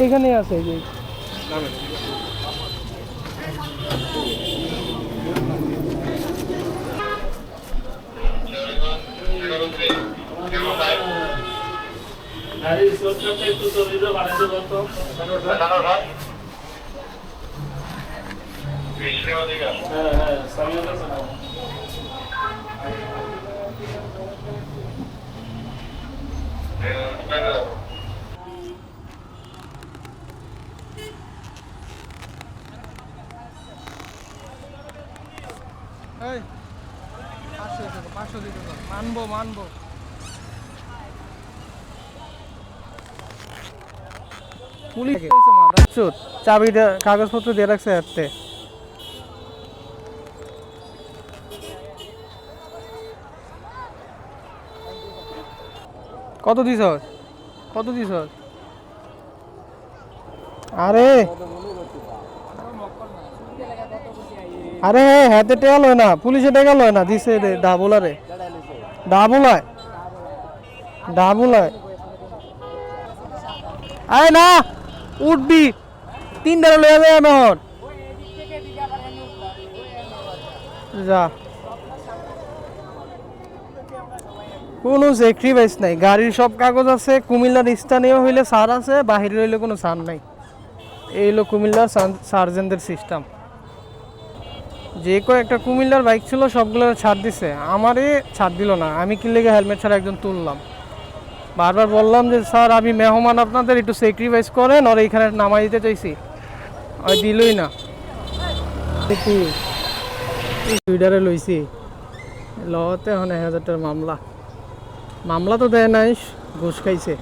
এখানে আছে যে মানবো মানবো পুলিশ চাবি কাগজপত্র দিয়ে রাখছে হাতে কত দিছ কত দিছ আরে আরে হাতে টেকা লয় না পুলিশে টেকা লয় না দিছে ডাবুলারে ডাবুলায় ডাবুলায় আয় না উঠবি তিনটা লয়ে যায় আমার যা কোনো স্যাক্রিফাইস নাই গাড়ির সব কাগজ আছে কুমিল্লার স্থানীয় হইলে সার আছে বাহিরে হইলে কোনো সার নাই এই হলো কুমিল্লার সার্জেনদের সিস্টেম যে কয়েকটা কুমিল্লার বাইক ছিল সবগুলো ছাড় দিছে আমারে ছাড় দিল না আমি কি লেগে হেলমেট ছাড়া একজন তুললাম বারবার বললাম যে স্যার আমি মেহমান আপনাদের একটু স্যাক্রিফাইস করেন আর এইখানে নামাই দিতে চাইছি ওই দিলই না টুইটারে লইছি লতে এখন 1000 টাকার মামলা তো দেয় নাই ঘুষ খাইছে